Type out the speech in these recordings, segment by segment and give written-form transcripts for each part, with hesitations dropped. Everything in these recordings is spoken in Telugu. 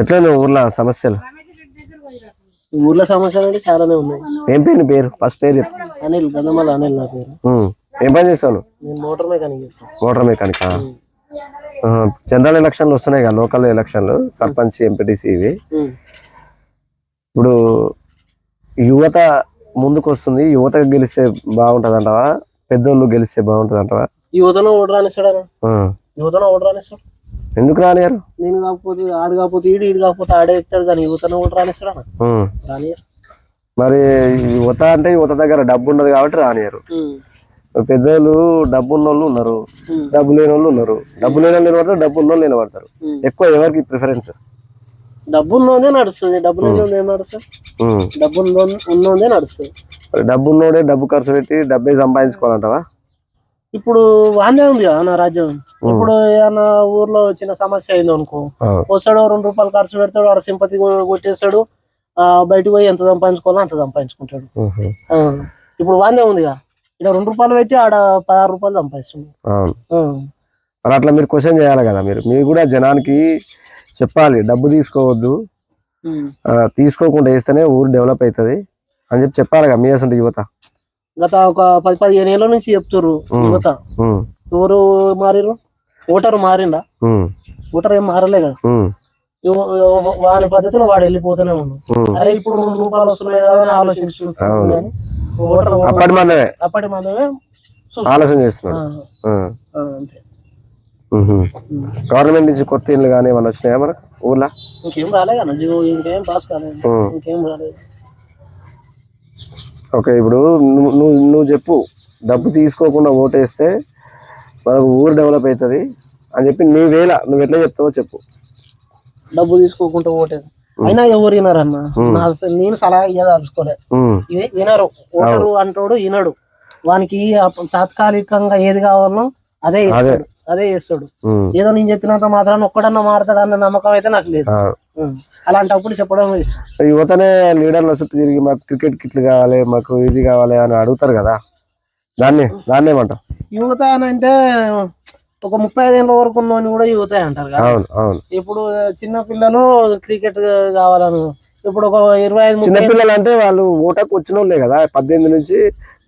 ఎట్లా ఊర్లో సమస్యలు? ఊర్లో సమస్యలు అంటే చాలానే ఉన్నాయి. ఏం పేరు ఫస్ట్ పేరు చెప్పు. అనిల్, గంధమల్ల అనిల్ నా పేరు. ఏం పని చేస్తాను? నేను మోటార్ మెకానిక్ చేస్తాను. Motor mechanic. జనరల్ ఎలక్షన్లు వస్తున్నాయి కదా, లోకల్ ఎలక్షన్లు, సర్పంచ్, ఎంపీటీసీ ఇవి. ఇప్పుడు యువత ముందుకు వస్తుంది, యువత గెలిస్తే బాగుంటది అంటావా, పెద్దోళ్ళు గెలిస్తే బాగుంటది అంటావా? యువతలో ఓటర్ రానిస్తాడు, యువతలో ఓటర్ రానిస్తాడు. ఎందుకు రానియారు? నేను కాకపోతే ఆడు, కాకపోతే ఈడు కాకపోతే ఆడే ఎక్కుతాడు, కానీ యువతలో ఓటర్ రానిస్తాడా? రానియారు. మరి యువత అంటే యువత దగ్గర డబ్బు ఉండదు కాబట్టి రానియారు. పెద్దోళ్ళు డబ్బు ఉన్న వాళ్ళు ఉన్నారు, డబ్బు లేని వాళ్ళు ఉన్నారు. డబ్బు లేని వాళ్ళు నిలబడతారు, డబ్బు ఉన్న వాళ్ళు నిలబడతారు. ఎక్కువ ఎవరికి ప్రిఫరెన్స్? డబ్బు ఉన్నోదే నడుస్తుంది, డబ్బు లేని ఏం నడుస్తుంది? డబ్బు ఉన్నోదే నడుస్తుంది. డబ్బు ఉన్నోడే డబ్బు ఖర్చు పెట్టి డబ్బే సంపాదించుకోవాలంటావా? ఇప్పుడు వాందే ఉంది కదా నా రాజ్యం. ఇప్పుడు ఏమన్నా ఊర్లో చిన్న సమస్య అయింది అనుకో, వస్తాడు, 2 రూపాయలు ఖర్చు పెడతాడు, ఆడ సింపతి కొట్టేస్తాడు, బయటకు పోయి ఎంత సంపాదించుకోవాలో అంత సంపాదించుకుంటాడు. ఇప్పుడు వాందే ఉంది కదా, ఇక్కడ 2 రూపాయలు పెట్టి ఆడ 16 రూపాయలు సంపాదిస్తున్నాడు. మరి అట్లా మీరు క్వశ్చన్ చేయాలి కదా, మీరు కూడా జనానికి చెప్పాలి, డబ్బు తీసుకోవద్దు, తీసుకోకుండా వేస్తేనే ఊరు డెవలప్ అవుతుంది అని చెప్పాలి కదా మీ అసలు యువత. గత ఒక 10-15 ఏళ్ళ నుంచి చెప్తుర్రు యువత. ఎవరు మారిరు? ఓటరు మారిందా? ఓటర్ ఏం మారలే కదా. వాడి పద్ధతిలో వాడు వెళ్ళిపోతూనే ఉన్నాడు. అరే ఇప్పుడు 2 రూపాయలు వస్తున్నాయి కదా అని ఆలోచిస్తున్నాడు. అప్పటి మందమే ఆలోచన చేస్తున్నాడు. అంతే. గవర్నమెంట్ నుంచి కొత్త ఇల్లు కానీ ఏమన్నా వచ్చినాయా మన ఊర్లో? ఇంకేం రాలే కదా, ఇంకేం పాస్ కాలేదు, ఇంకేం రాలేదు. ఓకే, ఇప్పుడు నువ్వు చెప్పు, డబ్బు తీసుకోకుండా ఓటేస్తే మనకు ఊరు డెవలప్ అవుతుంది అని చెప్పి నువ్వు ఎట్లా చెప్తావో చెప్పు. డబ్బు తీసుకోకుండా ఓటేసి అయినా ఎవరు వినరన్న, నేను సలహా ఇయ్యదలుచుకోలే. వినరు, ఓటరు అంటాడు వినడు. వానికి తాత్కాలికంగా ఏది కావాలో అదే చేస్తాడు. ఏదో నేను చెప్పినంత మాత్రాన్ని ఒక్కడన్నా మారతాడన్న నమ్మకం అయితే నాకు లేదు. అలాంటప్పుడు చెప్పడం ఇష్టం. యువతనే లీడర్ల చుట్టూ తిరిగి మాకు క్రికెట్ కిట్లు కావాలి, మాకు ఇది కావాలి అని అడుగుతారు కదా, దాన్ని ఏమంటావు? యువత అని అంటే ఒక 35 ఏళ్ళ వరకు ఉన్నోని కూడా యువత అంటారు కదా. ఇప్పుడు చిన్న పిల్లలు క్రికెట్ కావాలను, ఇప్పుడు ఒక 25 చిన్న పిల్లలు అంటే వాళ్ళు ఓటకు వచ్చిన వాళ్ళే కదా, 18 నుంచి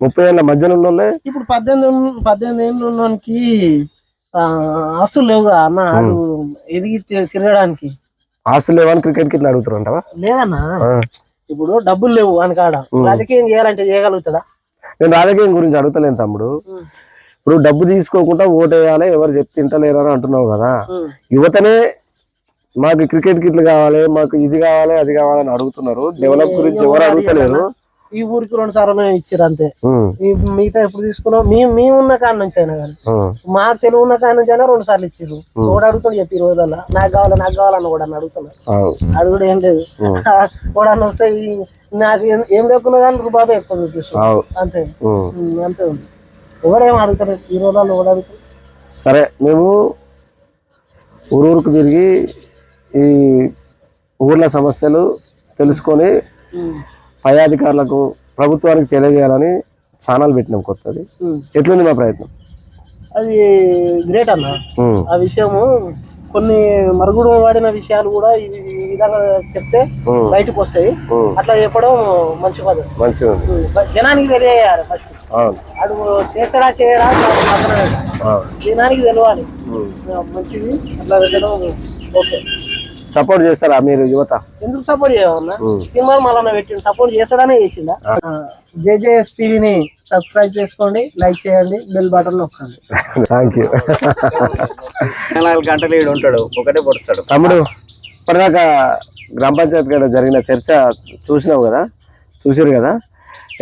30 ఏళ్ళ మధ్యన ఉన్న వాళ్ళే. ఇప్పుడు 18 ఏళ్ళు ఉన్నోనికి ఆస్తులు లేవు కదా అన్న, ఎదిగి తిరగడానికి. ఆస్తులు లేవని క్రికెట్ కిట్లు అడుగుతారు అంటావా? లేదన్నా, ఇప్పుడు డబ్బులు లేవు అని కాడ రాజకీయం చేయాలంటే చేయగలుగుతాడా? నేను రాజకీయం గురించి అడుగుతలేను తమ్ముడు. ఇప్పుడు డబ్బు తీసుకోకుండా ఓటేయాలి, ఎవరు చెప్తే తింటలేరు అని అంటున్నావు కదా, యువతనే మాకు క్రికెట్ కిట్లు కావాలి, మాకు ఇది కావాలి, అది కావాలని అడుగుతున్నారు. డెవలప్ గురించి ఎవరు అడుగుతలేరు. ఈ ఊరికి 2 సార్లు ఇచ్చారు అంతే. మిగతా ఎప్పుడు తీసుకున్నాం? మేము ఉన్న కాడ నుంచి అయినా కానీ, మాకు తెలుగు ఉన్న కాడ నుంచి అయినా 2 సార్లు ఇచ్చారు. కూడా అడుగుతాడు చెప్పి ఈ రోజుల్లో నాకు కావాలన్న కూడా అడుగుతున్నారు. అది కూడా ఏం లేదు. కూడా వస్తే నాకు ఏం లేకున్నా కానీ రూపాయి ఎక్కువ చూపిస్తున్నాడు అంతే. అంతే ఉంది. ఎవడేం అడుగుతారు ఈ రోజుల్లో, ఎవడు అడుగుతారు? సరే, మేము ఊరుకు తిరిగి ఈ ఊర్ల సమస్యలు తెలుసుకొని పై అధికారులకు, ప్రభుత్వానికి తెలియజేయాలని ఛానల్ పెట్టినాం కొత్తది. ఎట్లుంది మా ప్రయత్నం? అది గ్రేట్ అన్న. ఆ విషయము కొన్ని మరుగుడు వాడిన విషయాలు కూడా ఈ విధంగా చెప్తే బయటకు వస్తాయి. అట్లా చెప్పడం మంచి పద్ధతి, మంచిగా జనానికి తెలియజేయాలి. ఫస్ట్ అడు చేయడా జనానికి తెలియాలి, మంచిది. అట్లా పెట్టడం ఓకే. సపోర్ట్ చేస్తారా మీరు యువత? ఎందుకు సపోర్ట్ చేయమన్నా, సినిమాలు మళ్ళీ పెట్టిండు, సపోర్ట్ చేస్తాడనే చేసిందా. జేజేఎస్ టీవీని సబ్స్క్రైబ్ చేసుకోండి, లైక్ చేయండి, బెల్ బటన్ నొక్కండి. Thank you. 4 గంటలు ఈడు ఉంటాడు, ఒకటే పొడుస్తాడు. తమ్ముడు, ఇప్పటిదాకా గ్రామ పంచాయతీ కాడ జరిగిన చర్చ చూసినావు కదా, చూసారు కదా,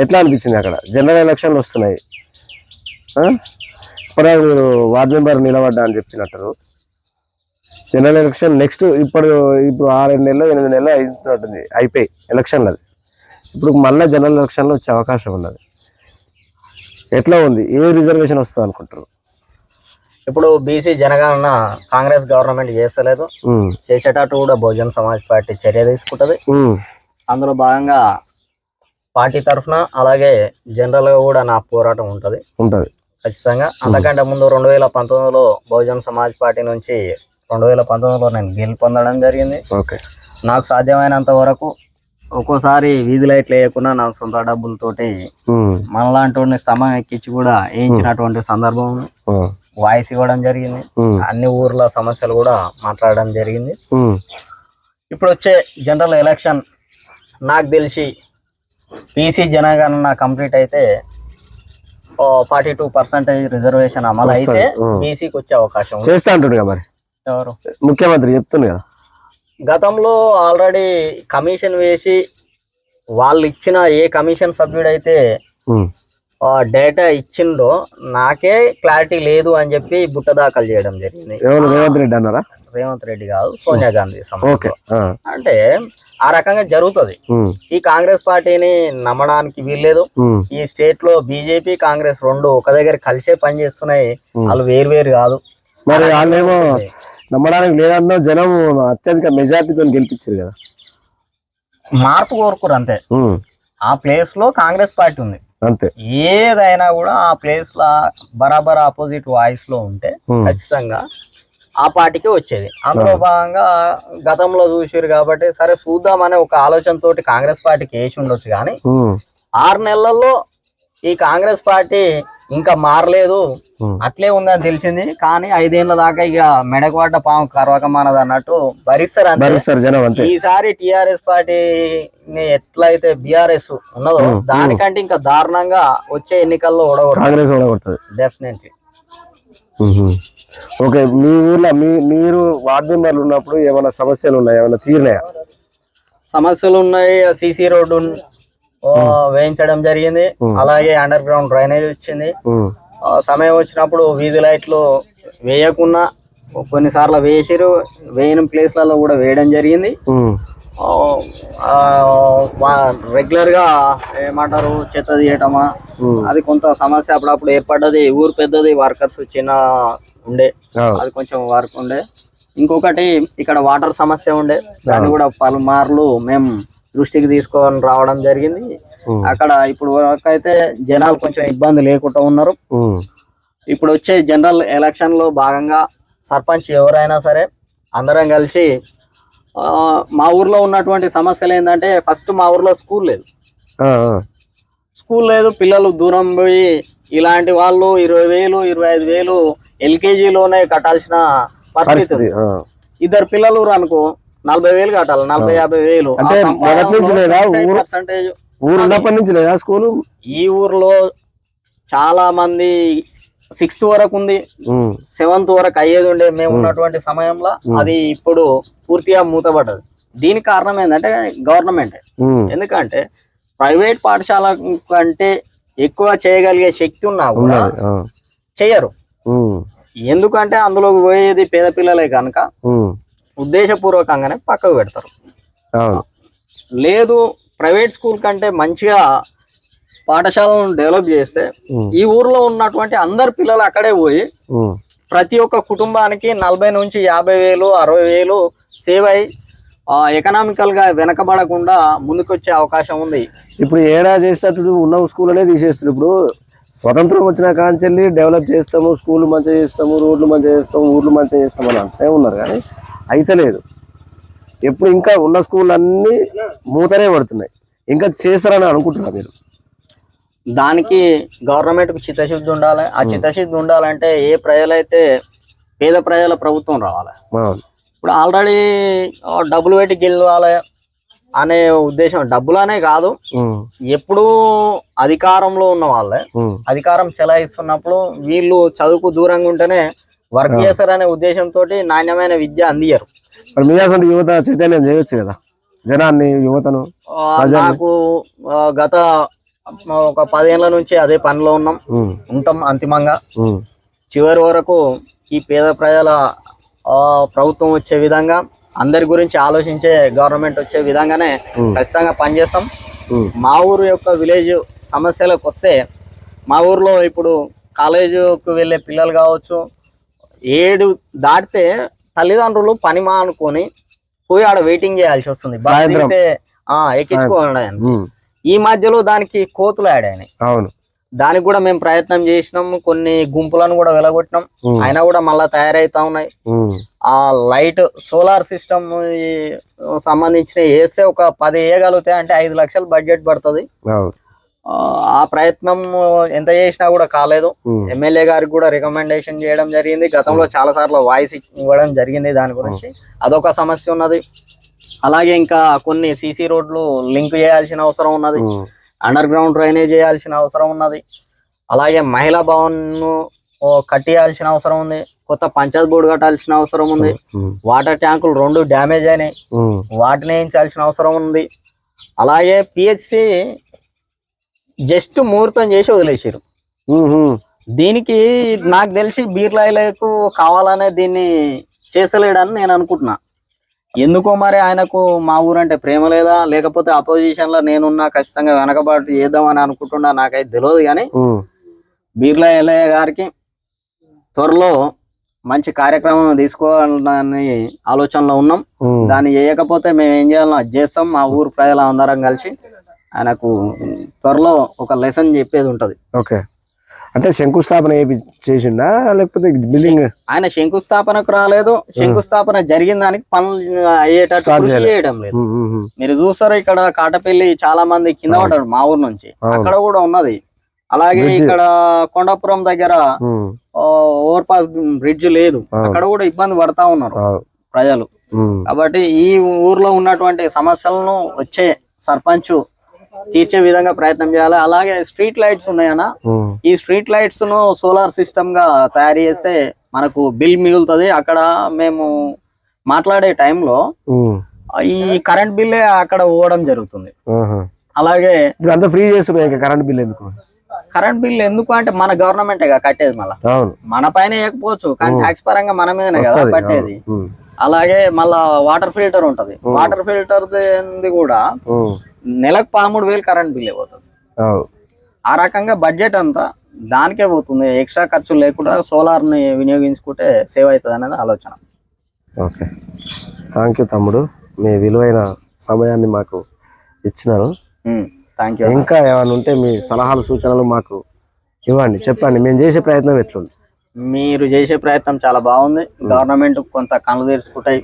ఎట్లా అనిపించింది? అక్కడ జనరల్ ఎలక్షన్లు వస్తున్నాయి, ఇప్పటిదాకా మీరు వార్డు మెంబర్ నిలబడ్డా అని చెప్పినట్టు. జనరల్ ఎలక్షన్ నెక్స్ట్ ఇప్పుడు 6 నెలలు 8 నెలలు అయినట్టుంది అయిపోయి ఎలక్షన్లు. అది ఇప్పుడు మళ్ళీ జనరల్ ఎలక్షన్లో వచ్చే అవకాశం ఉన్నది. ఎట్లా ఉంది? ఏ రిజర్వేషన్ వస్తుంది అనుకుంటారు? ఇప్పుడు బీసీ జనగణన కాంగ్రెస్ గవర్నమెంట్ చేస్తలేదు, చేసేటట్టు కూడా బహుజన్ సమాజ్ పార్టీ చర్య తీసుకుంటది. అందులో భాగంగా పార్టీ తరఫున అలాగే జనరల్ గా కూడా నా పోరాటం ఉంటది ఖచ్చితంగా. అంతకంటే ముందు 2019లో బహుజన్ సమాజ్ పార్టీ నుంచి 2019లో నేను గెలుపొందడం జరిగింది. ఓకే. నాకు సాధ్యమైనంత వరకు ఒక్కోసారి వీధి లైట్లు వేయకుండా నా సొంత డబ్బులతోటి మనలాంటి వాడిని స్తంభం ఎక్కించి కూడా వేయించినటువంటి సందర్భం ఉంది. వాయిస్ ఇవ్వడం జరిగింది. అన్ని ఊర్ల సమస్యలు కూడా మాట్లాడడం జరిగింది. ఇప్పుడు వచ్చే జనరల్ ఎలక్షన్ నాకు తెలిసి బీసీ జనగణన కంప్లీట్ అయితే 42% రిజర్వేషన్ అమలు అయితే బీసీకి వచ్చే అవకాశం చేస్తా అంటుండే మరి ఎవరు ముఖ్యమంత్రి చెప్తుంది కదా. గతంలో ఆల్రెడీ కమిషన్ వేసి వాళ్ళు ఇచ్చిన ఏ కమిషన్ సభ్యుడైతే డేటా ఇచ్చిండో నాకే క్లారిటీ లేదు అని చెప్పి బుట్ట దాఖలు చేయడం జరిగింది. రేవంత్ రెడ్డి అన్నారా? రేవంత్ రెడ్డి కాదు, సోనియా గాంధీ సమయంలో. అంటే ఆ రకంగా జరుగుతుంది. ఈ కాంగ్రెస్ పార్టీని నమ్మడానికి వీల్లేదు. ఈ స్టేట్ లో బీజేపీ కాంగ్రెస్ రెండు ఒక దగ్గర కలిసే పనిచేస్తున్నాయి. వాళ్ళు వేరు కాదు. మరి వాళ్ళేమో నమ్మడానికి లేదన్నా జనం అత్యధిక మెజార్టీతో గెలిపించారు కదా. మార్పు కోరుకోరు అంతే. ఆ ప్లేస్ లో కాంగ్రెస్ పార్టీ ఉంది అంతే. ఏదైనా కూడా ఆ ప్లేస్ లో బరాబర్ ఆపోజిట్ వాయిస్ లో ఉంటే ఖచ్చితంగా ఆ పార్టీకి వచ్చేది. అందులో భాగంగా గతంలో చూసారు కాబట్టి సరే చూద్దామనే ఒక ఆలోచనతోటి కాంగ్రెస్ పార్టీకి వేసి ఉండొచ్చు. కానీ 6 నెలల్లో ఈ కాంగ్రెస్ పార్టీ ఇంకా మారలేదు, అట్లే ఉందని తెలిసింది. కానీ 5 ఏళ్ల దాకా ఇక మెడకవాడ పాము కరవకమానది అన్నట్టు భరిస్తారు జనం అంతే. ఈసారి టిఆర్ఎస్ పార్టీని ఎట్లయితే బిఆర్ఎస్ ఉన్నదో దానికంటే ఇంకా దారుణంగా వచ్చే ఎన్నికల్లో ఓడగొడుతుంది డెఫినెట్లీ. ఓకే. మీ ఊర్లో మీరు వార్డు మెంబర్లు ఉన్నప్పుడు ఏమైనా సమస్యలు ఉన్నాయా? ఏమైనా తీరినాయా? సమస్యలు ఉన్నాయి. సిసి రోడ్డు వేయించడం జరిగింది. అలాగే అండర్ గ్రౌండ్ డ్రైనేజ్ వచ్చింది. సమయం వచ్చినప్పుడు వీధి లైట్లు వేయకుండా కొన్నిసార్లు వేసిరు, వేయని ప్లేస్లలో కూడా వేయడం జరిగింది. రెగ్యులర్ గా ఏమంటారు చెత్త తీయటమా అది కొంత సమస్య అప్పుడప్పుడు ఏర్పడ్డది. ఊరు పెద్దది, వర్కర్స్ చిన్న ఉండే, అది కొంచెం వర్క్ ఉండే. ఇంకొకటి ఇక్కడ వాటర్ సమస్య ఉండే, దాన్ని కూడా పలుమార్లు మేము దృష్టికి తీసుకొని రావడం జరిగింది. అక్కడ ఇప్పుడు వరకు అయితే జనాలు కొంచెం ఇబ్బంది లేకుండా ఉన్నారు. ఇప్పుడు వచ్చే జనరల్ ఎలక్షన్ లో భాగంగా సర్పంచ్ ఎవరైనా సరే అందరం కలిసి మా ఊర్లో ఉన్నటువంటి సమస్యలు ఏంటంటే ఫస్ట్ మా ఊర్లో స్కూల్ లేదు. పిల్లలు దూరం పోయి ఇలాంటి వాళ్ళు 20,000 25,000 ఎల్కేజీలోనే కట్టాల్సిన పరిస్థితి. 2 పిల్లలు అనుకో 40,000 కట్టాలి, 40-50,000. ఈ ఊర్లో చాలా మంది 6th వరకు ఉంది, 7th వరకు అయ్యేది ఉండే మేము ఉన్నటువంటి సమయంలో. అది ఇప్పుడు పూర్తిగా మూతపడ్డది. దీనికి కారణం ఏంటంటే గవర్నమెంట్. ఎందుకంటే ప్రైవేట్ పాఠశాల కంటే ఎక్కువ చేయగలిగే శక్తి ఉన్నా కూడా చెయ్యరు. ఎందుకంటే అందులో పోయేది పేద పిల్లలే కనుక ఉద్దేశపూర్వకంగానే పక్కకు పెడతారు. లేదు ప్రైవేట్ స్కూల్ కంటే మంచిగా పాఠశాలను డెవలప్ చేస్తే ఈ ఊర్లో ఉన్నటువంటి అందరు పిల్లలు అక్కడే పోయి ప్రతి ఒక్క కుటుంబానికి 40,000 నుంచి 50,000 60,000 సేవ్ అయ్యి ఎకనామికల్ గా వెనకబడకుండా ముందుకొచ్చే అవకాశం ఉంది. ఇప్పుడు ఏడా చేసేటప్పుడు ఉన్న స్కూల్ అనేది తీసేస్తారు. ఇప్పుడు స్వతంత్రం వచ్చిన కాంచెల్లి డెవలప్ చేస్తాము, స్కూల్ మంచిగా చేస్తాము, రోడ్లు మంచిగా చేస్తాము, ఊర్లు మంచిగా చేస్తాము అని అంటూనే ఉన్నారు. కానీ అయితే లేదు. ఎప్పుడు ఇంకా ఉన్న స్కూల్ అన్నీ మూతనే పడుతున్నాయి. ఇంకా చేస్తారని అనుకుంటున్నారు మీరు? దానికి గవర్నమెంట్ కు చిత్తశుద్ధి ఉండాలి. ఆ చిత్తశుద్ధి ఉండాలంటే ఏ ప్రజలైతే పేద ప్రజల ప్రభుత్వం రావాలి. ఇప్పుడు ఆల్రెడీ డబ్బులు పెట్టి గెలవాలి అనే ఉద్దేశం, డబ్బులనే కాదు, ఎప్పుడు అధికారంలో ఉన్న వాళ్ళే అధికారం చెలాయిస్తున్నప్పుడు వీళ్ళు చదువుకు దూరంగా ఉంటేనే వర్క్ చేస్తారనే ఉద్దేశంతో నాణ్యమైన విద్య అందియరు. యువత చైతన్యం చేయొచ్చు కదా జనాన్ని, యువతను. నాకు గత ఒక 10 ఏళ్ల నుంచి అదే పనిలో ఉంటాం. అంతిమంగా చివరి వరకు ఈ పేద ప్రజల ప్రభుత్వం వచ్చే విధంగా, అందరి గురించి ఆలోచించే గవర్నమెంట్ వచ్చే విధంగానే ఖచ్చితంగా పనిచేస్తాం. మా ఊరు యొక్క విలేజ్ సమస్యలకు వస్తే, మా ఊర్లో ఇప్పుడు కాలేజీకి వెళ్ళే పిల్లలు కావచ్చు 7 దాటితే తల్లిదండ్రులు పని మానుకొని పోయి ఆడ వెయిటింగ్ చేయాల్సి వస్తుంది ఎక్కించుకోవడానికి. ఈ మధ్యలో దానికి కోతులు యాడ్ అయినాయి. దానికి కూడా మేము ప్రయత్నం చేసినాం, కొన్ని గుంపులను కూడా వెలగొట్టినాం, అయినా కూడా మళ్ళా తయారైతా ఉన్నాయి. ఆ లైట్ సోలార్ సిస్టమ్ సంబంధించిన వేస్తే ఒక 10 వేయగలుగుతాయి అంటే 5 లక్షలు బడ్జెట్ పడుతుంది. ఆ ప్రయత్నం ఎంత చేసినా కూడా కాలేదు. ఎమ్మెల్యే గారికి కూడా రికమెండేషన్ చేయడం జరిగింది. గతంలో చాలా సార్లు వాయిస్ ఇవ్వడం జరిగింది దాని గురించి. అదొక సమస్య ఉన్నది. అలాగే ఇంకా కొన్ని సీసీ రోడ్లు లింక్ చేయాల్సిన అవసరం ఉన్నది. అండర్ గ్రౌండ్ డ్రైనేజ్ చేయాల్సిన అవసరం ఉన్నది. అలాగే మహిళా భవన్ కట్టియాల్సిన అవసరం ఉంది. కొత్త పంచాయత్ బోర్డు కట్టాల్సిన అవసరం ఉంది. వాటర్ ట్యాంకులు 2 డ్యామేజ్ అయినాయి, వాటిని వేయించాల్సిన అవసరం ఉంది. అలాగే పిహెచ్సి జస్ట్ ముహూర్తం చేసి వదిలేసారు. దీనికి నాకు తెలిసి బీర్లాయిలకు కావాలనే దీన్ని చేసలేడని నేను అనుకుంటున్నా. ఎందుకో మరి ఆయనకు మా ఊరంటే ప్రేమ లేదా, లేకపోతే అపోజిషన్ లో నేనున్నా ఖచ్చితంగా వెనకబాటు చేద్దామని అనుకుంటున్నా, నాకైతే తెలియదు. కానీ బీర్లా ఎల్లయ్య గారికి త్వరలో మంచి కార్యక్రమం తీసుకోవాలని ఆలోచనలో ఉన్నాం. దాన్ని చేయకపోతే మేము ఏం చేయాలో అది చేస్తాం. మా ఊరు ప్రజలందరం కలిసి ఆయనకు త్వరలో ఒక లెసన్ చెప్పేది ఉంటది. ఓకే, అంటే శంకుస్థాపన చేసిండా లేకపోతే బిల్డింగ్? ఆయన శంకుస్థాపనకు రాలేదు. శంకుస్థాపన జరిగిన దానికి పనులు అయ్యేటట్టు కృషి చేయడం లేదు. మీరు చూస్తారు ఇక్కడ కాటపల్లి చాలా మంది కింద పడ్డారు మా ఊరు నుంచి, అక్కడ కూడా ఉన్నది. అలాగే ఇక్కడ కొండాపురం దగ్గర ఓవర్ పాస్ బ్రిడ్జ్ లేదు, అక్కడ కూడా ఇబ్బంది పడతా ఉన్నారు ప్రజలు. కాబట్టి ఈ ఊర్లో ఉన్నటువంటి సమస్యలను వచ్చే సర్పంచ్ తీర్చే విధంగా ప్రయత్నం చేయాలి. అలాగే స్ట్రీట్ లైట్స్ ఉన్నాయన్నా, ఈ స్ట్రీట్ లైట్స్ ను సోలార్ సిస్టమ్ గా తయారు చేస్తే మనకు బిల్ మిగులుతుంది. అక్కడ మేము మాట్లాడే టైంలో ఈ కరెంట్ బిల్లే అక్కడ పోవడం జరుగుతుంది. అలాగే అంత ఫ్రీ చేస్తున్నారు. కరెంట్ బిల్ ఎందుకు? కరెంట్ బిల్ ఎందుకు అంటే మన గవర్నమెంటే కట్టేది, మళ్ళా మన పైన వేయకపోవచ్చు కానీ ట్యాక్స్ పరంగా మన మీదనే కదా కట్టేది. అలాగే మళ్ళా వాటర్ ఫిల్టర్ ఉంటది, వాటర్ ఫిల్టర్ కూడా నెలకు 13,000 కరెంట్ బిల్ పోతుంది. ఆ రకంగా బడ్జెట్ అంతా దానికే పోతుంది. ఎక్స్ట్రా ఖర్చు లేకుండా సోలార్ ని వినియోగించుకుంటే సేవ్ అవుతుంది అనేది ఆలోచన. ఓకే, థ్యాంక్ యూ తమ్ముడు, మీ విలువైన సమయాన్ని మాకు ఇచ్చినారు. Thank you. ఇంకా ఏమైనా ఉంటే మీ సలహాలు సూచనలు మాకు ఇవ్వండి, చెప్పండి. మేము చేసే ప్రయత్నం ఎట్లుంది? మీరు చేసే ప్రయత్నం చాలా బాగుంది. గవర్నమెంట్ కొంత కళ్ళు తెరుచుకుంటాయి,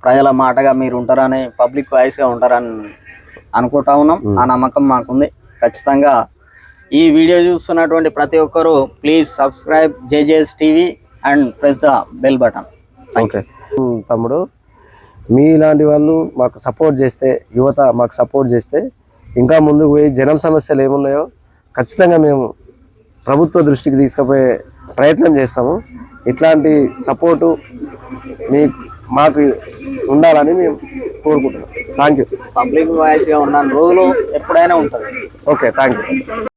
ప్రజల మాటగా మీరు ఉంటారని, పబ్లిక్ వాయిస్ గా ఉంటారని అనుకుంటా ఉన్నాం. ఆ నమ్మకం మాకుంది. ఖచ్చితంగా ఈ వీడియో చూస్తున్నటువంటి ప్రతి ఒక్కరు please subscribe JJS TV and press the bell button. Okay తమ్ముడు, మీలాంటి వాళ్ళు మాకు సపోర్ట్ చేస్తే, యువత మాకు సపోర్ట్ చేస్తే ఇంకా ముందుకు పోయి జనం సమస్యలు ఏమున్నాయో ఖచ్చితంగా మేము ప్రభుత్వ దృష్టికి తీసుకుపోయే ప్రయత్నం చేస్తాము. ఇట్లాంటి సపోర్టు మాకు ఉండాలని మేము కోరుకుంటున్నాం. Thank you. పబ్లిక్ వాయిస్ గా ఉన్న రోజులు ఎప్పుడైనా ఉంటుంది. Okay, thank you.